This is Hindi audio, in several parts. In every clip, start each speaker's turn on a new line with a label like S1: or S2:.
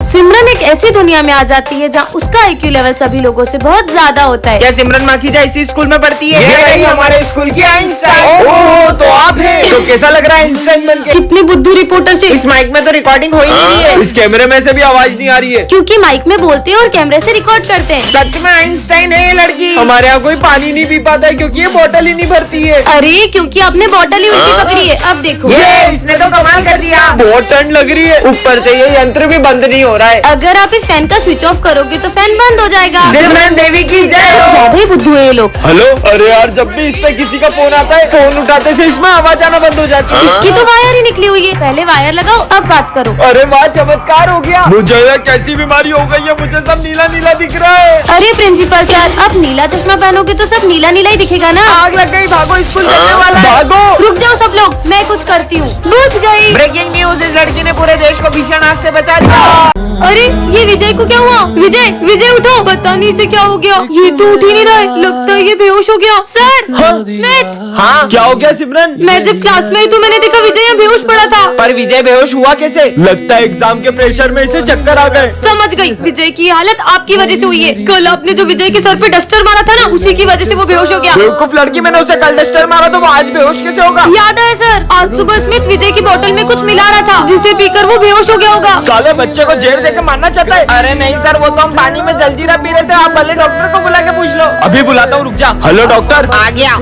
S1: सिमरन एक ऐसी दुनिया में आ जाती है जहाँ उसका IQ लेवल सभी लोगों से बहुत ज्यादा होता है।
S2: क्या सिमरन माखीजा इसी स्कूल में पढ़ती है?
S3: ये रही हमारे स्कूल की आइंस्टाइन। ओह, तो आप हैं। तो कैसा लग रहा है आइंस्टाइन बनके?
S1: कितनी बुद्धू रिपोर्टर से।
S2: इस माइक में तो रिकॉर्डिंग हो ही नहीं रही है।
S3: इस कैमरे में से भी आवाज नहीं आ रही है।
S1: क्योंकि माइक में बोलते हैं और कैमरे से रिकॉर्ड करते हैं।
S2: सच में आइंस्टाइन है ये लड़की?
S3: हमारे यहाँ कोई पानी नहीं पी पाता है क्योंकि ये बोतल ही नहीं भरती है।
S1: अरे क्योंकि आपने बॉटल ही उल्टी पकड़ी है। अब देखो,
S2: ये इसने तो कमाल कर दिया।
S3: बहुत ठंड लग रही है, ऊपर से ये यंत्र भी बंद नहीं हो रहा है।
S1: अगर आप इस फैन का स्विच ऑफ करोगे तो फैन बंद हो जाएगा।
S2: सिमरन देवी की जय हो।
S1: ज्यादा ही बुद्धू है ये लोग।
S3: हेलो, अरे यार जब भी इस पे किसी का फोन आता है, फोन उठाते से इसमें आवाज आना बंद हो जाती है।
S1: इसकी तो वायर ही निकली हुई है। पहले वायर लगाओ, अब बात करो।
S3: अरे वाह, चमत्कार हो गया। मुझे ये कैसी बीमारी हो गई है, मुझे सब नीला नीला दिख रहा है।
S1: अरे प्रिंसिपल सर, अब नीला चश्मा पहनोगे तो सब नीला नीला ही दिखेगा ना।
S2: आग लग गई, भागो स्कूल चलने वाला है।
S3: भागो।
S1: रुक जाओ सब लोग, मैं कुछ करती हूँ। बुझ गई।
S2: ब्रेकिंग न्यूज, इस लड़की ने पूरे देश को भीषण आग से बचा दिया।
S1: अरे ये विजय को क्या हुआ? विजय, विजय उठो। पता नहीं इसे क्या हो गया, ये तो उठ ही नहीं रहा है। लगता है ये बेहोश हो गया। Sir, Smith.
S3: हाँ, क्या हो गया सिमरन?
S1: मैं जब क्लास में आई तो मैंने देखा विजय यहाँ बेहोश पड़ा था।
S2: पर विजय बेहोश हुआ कैसे?
S3: लगता है एग्जाम के प्रेशर में इसे चक्कर आ गए।
S1: समझ गई, विजय की हालत आपकी वजह से हुई है। कल आपने जो विजय के सर पे डस्टर मारा था ना, उसी की वजह से वो बेहोश हो गया।
S3: बेवकूफ लड़की, मैंने उसे कल डस्टर मारा तो वो आज बेहोश कैसे होगा?
S1: याद है सर, आज सुबह स्मिथ विजय की बोतल में कुछ मिला रहा था जिसे पीकर वो बेहोश हो गया होगा।
S3: साले बच्चे को जेल देके मारना चाहता है।
S2: अरे नहीं सर, वो तो हम पानी में जलजीरा पी रहे थे। आप भले डॉक्टर को बुला के पूछ लो।
S3: अभी बुलाता हूँ, रुक जा। Hello doctor.
S2: आ गया।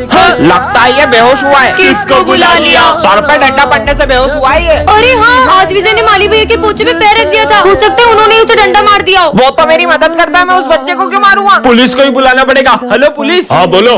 S2: लगता है ये बेहोश हुआ है।
S1: किसको बुला लिया?
S2: सर पे डंडा पड़ने से बेहोश हुआ है ये।
S1: अरे हाँ, आज विजय ने माली भैया के पोछे में पैर रख दिया था। हो सकता है उन्होंने उसे डंडा मार दिया हो।
S2: वो तो मेरी मदद करता है, मैं उस बच्चे को क्यों मारूंगा?
S3: पुलिस को ही बुलाना पड़ेगा। Hello police. हाँ बोलो।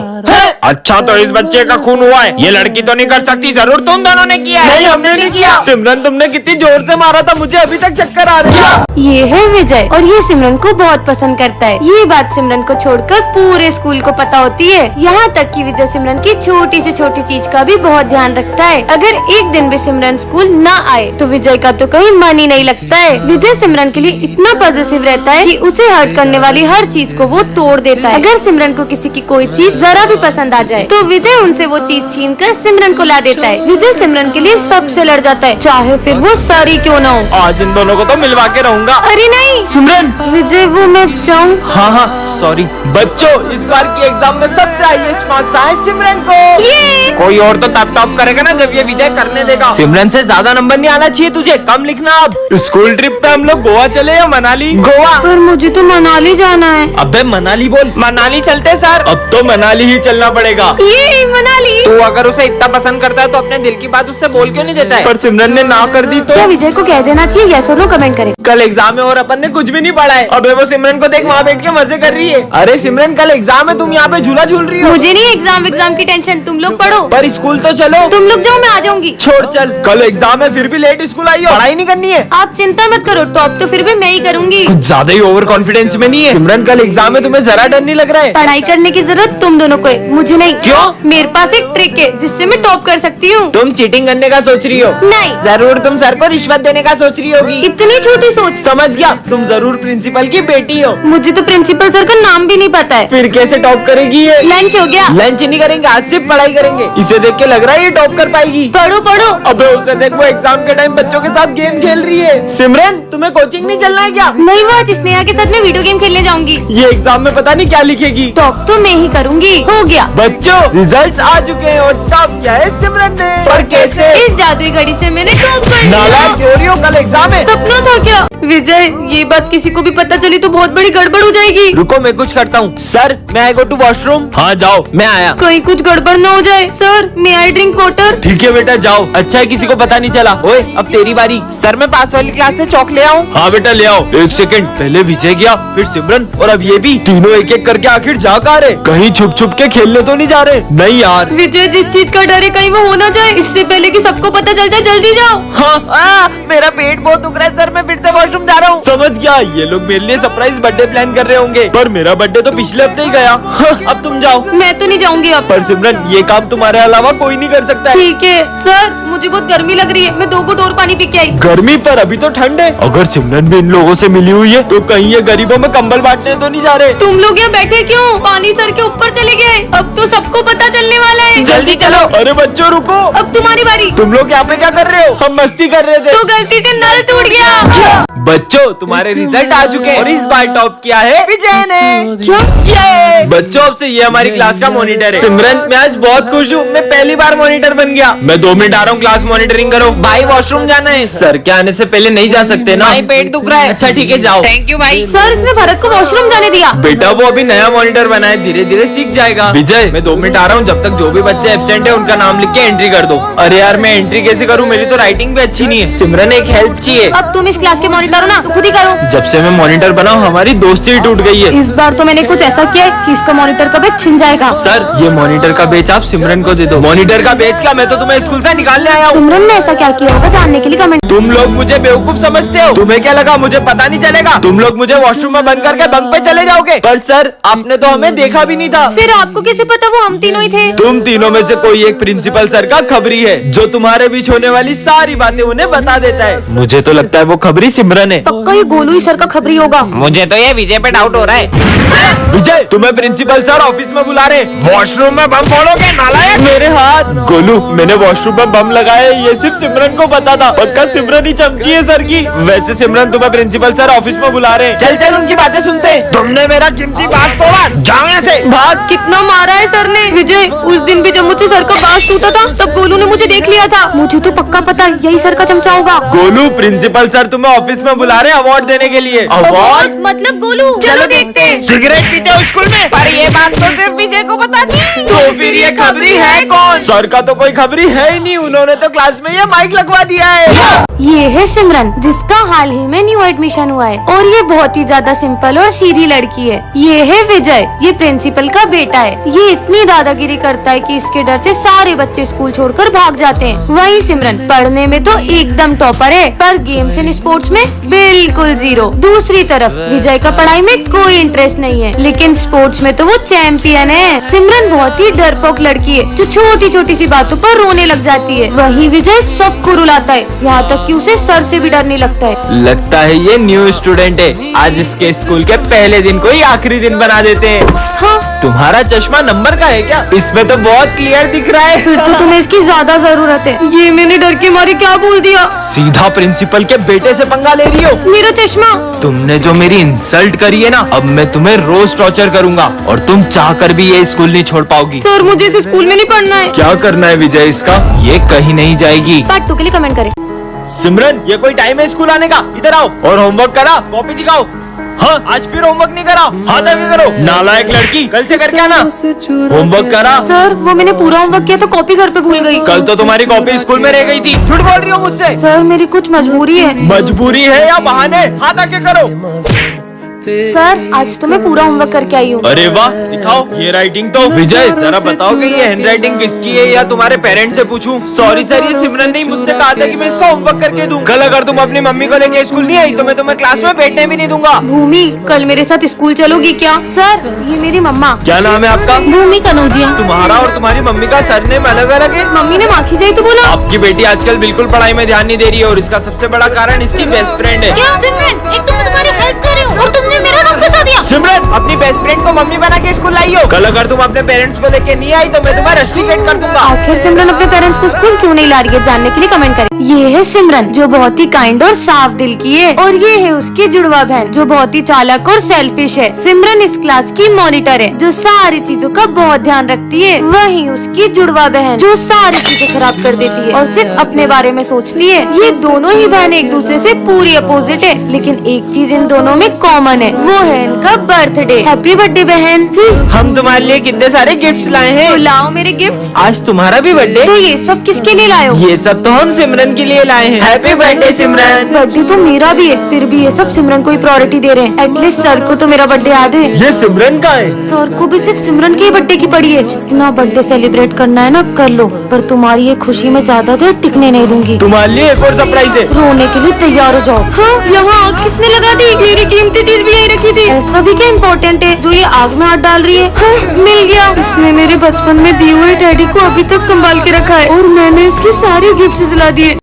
S3: अच्छा, तो इस बच्चे का खून हुआ है। ये लड़की तो नहीं कर सकती, जरूर तुम दोनों ने किया है।
S2: नहीं, हमने नहीं किया।
S3: सिमरन, तुमने कितनी जोर से मारा था, मुझे अभी तक चक्कर आ रही है।
S1: ये है विजय और ये सिमरन को बहुत पसंद करता है। ये बात सिमरन को छोड़कर पूरे स्कूल को पता होती है। यहाँ तक कि विजय सिमरन की छोटी से छोटी चीज का भी बहुत ध्यान रखता है। अगर एक दिन भी सिमरन स्कूल ना आए तो विजय का तो कहीं मन ही नहीं लगता है। विजय सिमरन के लिए इतना पॉजिटिव रहता है कि उसे हर्ट करने वाली हर चीज को वो तोड़ देता है। अगर सिमरन को किसी की कोई चीज जरा भी पसंद आ जाए तो विजय उनसे वो चीज छीन कर सिमरन को ला देता है। विजय सिमरन के लिए सबसे लड़ जाता है, चाहे फिर वो सारी क्यों ना हो।
S3: आज इन दोनों को तो मिलवा के रहूंगा।
S1: अरे नहीं
S3: सिमरन।
S1: विजय, वो मैं जाऊँ?
S3: हाँ हाँ सॉरी। बच्चों, इस बार की एग्जाम में सबसे हाईएस्ट मार्क्स आए सिमरन को।
S2: कोई और तो तब टॉप करेगा ना जब ये विजय करने देगा।
S3: सिमरन से ज्यादा नंबर नहीं आना चाहिए तुझे, कम लिखना। अब स्कूल ट्रिप पे हम लोग गोवा चले या मनाली?
S2: गोवा।
S1: पर मुझे तो मनाली जाना है।
S3: अबे मनाली बोल।
S2: मनाली चलते सर।
S3: अब तो मनाली ही चलना पड़ेगा।
S1: ये मनाली।
S2: तू अगर उसे इतना पसंद करता है तो अपने दिल की बात उससे बोल क्यों नहीं देता है?
S3: पर सिमरन ने ना कर दी तो?
S1: क्या विजय को कह देना चाहिए? यस और नो कमेंट करें।
S3: कल एग्जाम है और अपन ने कुछ भी नहीं पढ़ा है। अबे वो सिमरन को देख, वहाँ बैठ के मजे कर रही है। अरे सिमरन, कल एग्जाम है, तुम यहाँ पे झूला झूल रही हो।
S1: मुझे नहीं एग्जाम की टेंशन, तुम लोग पढ़ो।
S3: पर स्कूल तो चलो।
S1: तुम लोग जाओ, मैं आ जाऊंगी।
S3: छोड़ चल, कल एग्जाम है फिर भी लेट स्कूल आई हो। पढ़ाई नहीं करनी है।
S1: आप चिंता मत करो, टॉप तो फिर भी मैं ही करूंगी।
S3: कुछ ज्यादा ही ओवर कॉन्फिडेंस में नहीं है? सिमरन, कल एग्जाम है, तुम्हें जरा डर नहीं लग रहा है?
S1: पढ़ाई करने की जरूरत तुम दोनों को है, मुझे नहीं।
S3: क्यों?
S1: मेरे पास एक ट्रिक है जिससे मैं टॉप कर सकती हूँ।
S2: तुम चीटिंग करने का सोच रही हो?
S1: नहीं।
S2: जरूर तुम सर को रिश्वत देने का सोच रही होगी।
S1: इतनी छोटी सोच।
S3: समझ गया, तुम जरूर प्रिंसिपल की बेटी हो।
S1: मुझे तो प्रिंसिपल सर का नाम भी नहीं पता है।
S3: फिर कैसे टॉप करेगी ये?
S1: लंच हो गया?
S3: लंच नहीं करेंगे, आज सिर्फ पढ़ाई करेंगे। इसे देख के लग रहा है ये टॉप कर पाएगी।
S1: पढ़ो पढ़ो।
S3: अबे उसे देख, वो एग्जाम के टाइम बच्चों के साथ गेम खेल रही है। सिमरन, तुम्हें कोचिंग नहीं चलना है क्या?
S1: नहीं, वो आज स्नेहा के साथ में वीडियो गेम खेलने जाऊंगी।
S3: ये एग्जाम में पता नहीं क्या लिखेगी।
S1: टॉप तो मैं ही करूंगी। हो गया।
S3: बच्चों, रिजल्ट्स आ चुके हैं और टॉप किया है सिमरन ने। पर कैसे?
S1: इस जादुई घड़ी से मैंने टॉप कर
S3: नालायक
S1: लिया।
S3: चोरी हो, कल एग्जाम है।
S1: सपना था क्या? विजय, ये बात किसी को भी पता चली तो बहुत बड़ी गड़बड़ हो जाएगी।
S3: रुको, मैं कुछ करता हूँ। सर, मैं आई गो टू वॉशरूम। हाँ जाओ, मैं आया।
S1: कहीं कुछ गड़बड़ न हो जाए। Sir, may I drink water?
S3: ठीक है बेटा, जाओ। अच्छा है किसी को पता नहीं चला। ओए, अब तेरी बारी।
S2: सर, मैं पास वाली क्लास से चौक ले आऊँ?
S3: हाँ बेटा, ले आओ। एक सेकंड, पहले विजय गया, फिर सिमरन और अब ये भी। तीनों एक एक करके आखिर जा कहाँ रहे? कहीं छुप छुप के खेलने तो नहीं जा रहे? नहीं यार।
S1: विजय, जिस चीज का डर है कहीं वो हो ना जाए, इससे पहले कि सबको पता चल जाए, जल्दी जाओ।
S3: हाँ,
S2: मेरा पेट बहुत दुख रहा है सर, मैं फिर से वॉशरूम जा रहा हूँ।
S3: समझ गया, ये लोग मेरे लिए सरप्राइज बर्थडे प्लान कर रहे होंगे। पर मेरा बर्थडे तो पिछले हफ्ते ही गया। हाँ, अब तुम जाओ।
S1: मैं तो नहीं जाऊंगी अब।
S3: पर सिमरन, ये काम तुम्हारे अलावा कोई नहीं कर सकता है।
S1: ठीक है सर, मुझे बहुत गर्मी लग रही है, मैं 2 घूंट और पानी पी के आई।
S3: गर्मी? पर अभी तो ठंड है। अगर सिमरन भी इन लोगों से मिली हुई है तो कहीं ये गरीबों में कंबल बांटने तो नहीं जा रहे?
S1: तुम लोग यहाँ बैठे क्यों? पानी सर के ऊपर चले गए, अब तो सबको पता चलने वाला है।
S2: जल्दी चलो।
S3: अरे बच्चों रुको,
S1: अब तुम्हारी बारी।
S3: तुम लोग यहाँ पे क्या कर रहे हो? हम मस्ती कर रहे थे।
S1: तो गलती से नल टूट गया।
S3: बच्चों तुम्हारे रिजल्ट आ चुके हैं और इस बार टॉप किया है विजय ने।
S1: क्या?
S3: ये बच्चों अब से ये हमारी क्लास का मॉनिटर है। सिमरन मैं आज बहुत खुश हूँ, मैं पहली बार मॉनिटर बन गया। मैं 2 मिनट आ रहा हूँ, क्लास मॉनिटरिंग करो।
S2: भाई वॉशरूम जाना है।
S3: सर के आने से पहले नहीं जा सकते ना?
S2: भाई पेट दुख रहा है।
S3: अच्छा ठीक है जाओ।
S2: थैंक यू भाई।
S1: सर इसने भरत को वॉशरूम जाने दिया।
S3: बेटा वो अभी नया मॉनिटर बना है, धीरे धीरे सीख जाएगा। विजय मैं 2 मिनट आ रहा हूँ, जब तक जो भी बच्चे एब्सेंट है उनका नाम लिख के एंट्री कर दो। अरे यार मैं एंट्री कैसे करूँ, मेरी तो राइटिंग भी अच्छी नहीं है। सिमरन एक हेल्प चाहिए।
S1: अब तुम इस क्लास के मॉनिटर हो ना, तो खुद ही करो।
S3: जब से मैं मॉनिटर बना हूँ हमारी दोस्ती ही टूट गई है।
S1: इस बार तो मैंने कुछ ऐसा किया है कि इसका मॉनिटर का बेच छिन जाएगा।
S3: सर ये मॉनिटर का बेच आप सिमरन को दे दो। मॉनिटर का बेच क्या, मैं तो तुम्हें स्कूल से निकालने आया हूँ।
S1: सिमरन ने ऐसा क्या किया होगा जानने के लिए कमेंट।
S3: तुम लोग मुझे बेवकूफ समझते हो, तुम्हें क्या लगा मुझे पता नहीं चलेगा? तुम लोग मुझे वॉशरूम में बंद करके बंक पे चले जाओगे। पर सर आपने तो हमें देखा भी नहीं था।
S1: फिर आपको कैसे पता वो हम तीनों ही थे?
S3: तुम तीनों में से कोई एक प्रिंसिपल सर का खबरी है जो तुम्हारे बीच होने वाली सारी बातें उन्हें बता देता है। मुझे तो लगता है वो खबरी सिमरन है।
S1: पक्का ये गोलू ही सर का खबरी होगा।
S2: मुझे तो ये विजय पे डाउट हो रहा है।
S3: विजय तुम्हें प्रिंसिपल सर ऑफिस में बुला रहे। वॉशरूम में बम फोड़ोगे नालायक। मेरे हाथ। गोलू मैंने वॉशरूम में बम लगाया, ये सिर्फ सिमरन को पता था। पक्का सिमरन ही चमची है सर की। वैसे सिमरन तुम्हें प्रिंसिपल सर ऑफिस में बुला रहे।
S2: चल चल उनकी बातें सुनते। तुमने मेरा कीमती बांस तोड़ा, जाओ यहाँ से।
S3: भाग।
S1: कितना मारा है सर ने। विजय उस दिन भी जब मुझसे सर का बांस टूटा था तब गोलू ने मुझे देख लिया था। मुझे तो पक्का पता यही सर का चमचा होगा।
S3: गोलू प्रिंसिपल सर तुम्हें ऑफिस में बुला रहे अवार्ड देने के लिए। अवार्ड
S1: मतलब गोलू, चलो देखते हैं।
S3: सिगरेट पीते हो स्कूल में?
S2: पर ये बात तो सिर्फ विजय को पता थी।
S3: तो फिर ये खबरी है कौन? सर का तो कोई खबरी है ही नहीं, उन्होंने तो क्लास में ये माइक लगवा दिया है।
S1: ये है सिमरन जिसका हाल ही में न्यू एडमिशन हुआ है और ये बहुत ही ज्यादा सिंपल और सीधी लड़की है। ये है विजय, ये प्रिंसिपल का बेटा है। ये इतनी दादागिरी करता है कि इसके डर से सारे बच्चे स्कूल छोड़कर भाग जाते हैं। वही सिमरन पढ़ने में तो एकदम टॉपर है पर गेम्स एंड स्पोर्ट्स में बिल्कुल 0। दूसरी तरफ विजय का पढ़ाई में कोई इंटरेस्ट नहीं है लेकिन स्पोर्ट्स में तो वो चैंपियन है। सिमरन बहुत ही डरपोक लड़की है जो छोटी छोटी सी बातों पर रोने लग जाती है। वही विजय सबको रुलाता है, यहाँ तक कि उसे सर से भी डर नहीं लगता है।
S3: लगता है ये न्यू स्टूडेंट है, आज इसके स्कूल के पहले दिन को ही आखिरी दिन बना देते हैं।
S1: हाँ
S3: तुम्हारा चश्मा नंबर का है क्या? इसमें तो बहुत क्लियर दिख रहा है।
S1: फिर तो तुम्हें इसकी ज्यादा जरूरत है। ये मैंने डर के मारे क्या बोल दिया।
S3: सीधा प्रिंसिपल के बेटे से पंगा ले रही हो।
S1: मेरा चश्मा।
S3: तुमने जो मेरी इंसल्ट करी है ना, अब मैं तुम्हें रोज टॉर्चर करूंगा और तुम चाहकर भी ये स्कूल नहीं छोड़ पाओगी।
S1: सर मुझे इस स्कूल में नहीं पढ़ना है।
S3: क्या करना है विजय इसका? ये कहीं नहीं जाएगी।
S1: पार्ट 2 के लिए कमेंट करें।
S3: सिमरन ये कोई टाइम है स्कूल आने का? इधर आओ और होमवर्क करा, कॉपी दिखाओ। हाँ आज फिर होमवर्क नहीं करा, हाथ आगे करो। नालायक लड़की, कल से करके आना। होमवर्क करा?
S1: सर वो मैंने पूरा होमवर्क किया तो कॉपी घर पे भूल गई।
S3: कल तो तुम्हारी कॉपी स्कूल में रह गई थी। झूठ बोल रही हो मुझसे।
S1: सर मेरी कुछ मजबूरी है।
S3: मजबूरी है या बहाने? हाथ आगे करो।
S1: सर आज तो मैं पूरा होमवर्क करके आई हूँ।
S3: अरे वाह दिखाओ ये राइटिंग तो। विजय जरा बताओगे ये हैंडराइटिंग किसकी है या तुम्हारे पेरेंट्स से पूछूं? सॉरी सर ये सिमरन ने मुझसे कहा था कि मैं इसका होमवर्क करके दूं। कल अगर तुम अपनी मम्मी को लेके स्कूल नहीं आई तो मैं तुम्हें क्लास में बैठने भी नहीं दूंगा।
S1: भूमि कल मेरे साथ स्कूल चलोगी क्या? सर ये मेरी मम्मा।
S3: क्या नाम है आपका?
S1: भूमि कनौजिया।
S3: तुम्हारा और तुम्हारी मम्मी का सरनेम अलग अलग है।
S1: मम्मी ने माखी जाई तो बोला।
S3: आपकी बेटी आजकल बिल्कुल पढ़ाई में ध्यान नहीं दे रही है और इसका सबसे बड़ा कारण इसकी बेस्ट फ्रेंड है।
S1: क्या सिमरन? एक तो मैं तुम्हारी हेल्प कर रही हूँ और तुमने मेरा नाम फंसा दिया।
S3: सिमरन अपनी बेस्ट फ्रेंड को मम्मी बना के स्कूल लाई हो। कल अगर तुम अपने पेरेंट्स को लेके नहीं आई तो मैं तुम्हें रस्टिकेट कर दूंगा।
S1: आखिर सिमरन अपने पेरेंट्स को स्कूल क्यों नहीं ला रही है जानने के लिए कमेंट करें। ये है सिमरन जो बहुत ही काइंड और साफ दिल की है और ये है उसकी जुड़वा बहन जो बहुत ही चालाक और सेल्फिश है। सिमरन इस क्लास की मॉनिटर है जो सारी चीजों का बहुत ध्यान रखती है। वहीं उसकी जुड़वा बहन जो सारी चीजें खराब कर देती है और सिर्फ अपने बारे में सोचती है। ये दोनों ही बहन एक दूसरे से पूरी अपोजिट है लेकिन एक चीज इन दोनों में कॉमन है, वो है इनका बर्थडे। हैप्पी बर्थडे बहन।
S3: हम तुम्हारे लिए कितने सारे गिफ्ट्स लाए हैं।
S1: तो लाओ मेरे गिफ्ट्स।
S3: आज तुम्हारा भी बर्थडे।
S1: तो ये सब किसके लिए लाए हो?
S3: ये सब तो हम सिमरन के लिए लाए हैं। हैप्पी बर्थडे सिमरन।
S1: बर्थडे तो मेरा भी है फिर भी ये सब सिमरन को ही प्रायोरिटी दे रहे हैं। एटलीस्ट सर को तो मेरा बर्थडे याद है।
S3: ये सिमरन का है।
S1: सर को भी सिर्फ सिमरन के बर्थडे की पड़ी है। जितना बर्थडे सेलिब्रेट करना है ना कर लो पर तुम्हारी ये खुशी में ज्यादा देर टिकने नहीं दूंगी।
S3: तुम्हारे लिए एक और सरप्राइज है।
S1: रोने के लिए तैयार हो जाओ। हाँ यहाँ आग किसने लगा दी? मेरी कीमती चीज भी यही रखी थी। ऐसा भी क्या इम्पोर्टेंट है जो ये आग में हाथ डाल रही है? हाँ, मिल गया। इसने मेरे बचपन में दिए हुए टेडी को अभी तक संभाल के रखा है और मैंने इसकी सारी गिफ्ट जला दिए।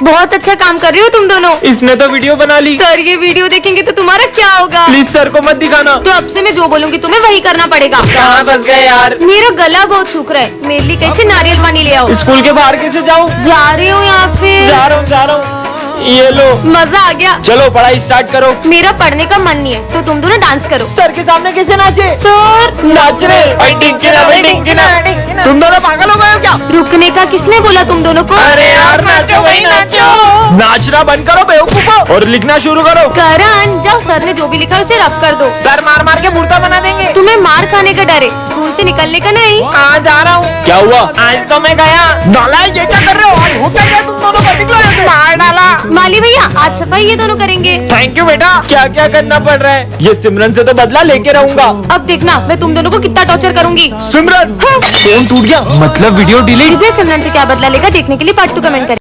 S1: बहुत अच्छा काम कर रही हो तुम दोनों।
S3: इसने तो वीडियो बना ली।
S1: सर ये वीडियो देखेंगे तो तुम्हारा क्या होगा?
S3: प्लीज सर को मत दिखाना।
S1: तो अब से मैं जो बोलूंगी तुम्हें वही करना पड़ेगा।
S3: कहाँ फंस गए यार?
S1: मेरा गला बहुत सूख रहा है, मेरे लिए कैसे नारियल पानी ले आओ।
S3: स्कूल के बाहर कैसे जाऊँ?
S1: जा रही हूँ या फिर
S3: जा रहा हूँ। ये लो।
S1: मजा आ गया।
S3: चलो पढ़ाई स्टार्ट करो।
S1: मेरा पढ़ने का मन नहीं है तो तुम दोनों डांस करो।
S2: सर के सामने कैसे नाचे?
S1: सर
S3: नाच रहे। भाई टिंकिना, भाई टिंकिना।
S2: तुम दोनों पागल हो गए हो क्या?
S1: रुकने का किसने बोला तुम दोनों को?
S3: अरे यार नाचो भाई नाचो। नाचना बंद करो बेवकूफो और लिखना शुरू करो।
S1: करण जाओ, सर ने जो भी लिखा है उसे रब कर दो।
S2: सर मार मार के मुर्दा बना देंगे।
S1: तुम्हें मार खाने का डर है, स्कूल से निकलने का नहीं।
S2: आज जा रहा हूँ।
S3: क्या हुआ?
S2: आज तो मैं गया। नालायक, ये क्या कर रहे हो? आज होता क्या तुम दोनों का? निकलो यहाँ से। मार डाला।
S1: माली भैया आज सफाई ये दोनों करेंगे।
S2: थैंक यू बेटा।
S3: क्या क्या करना पड़ रहा है? ये सिमरन से तो बदला लेके रहूंगा।
S1: अब देखना मैं तुम दोनों को कितना टॉर्चर करूंगी।
S3: सिमरन
S1: हाँ।
S3: फोन टूट गया, मतलब वीडियो डिलीट।
S1: विजय सिमरन से क्या बदला लेगा देखने के लिए पार्ट 2 कमेंट करें।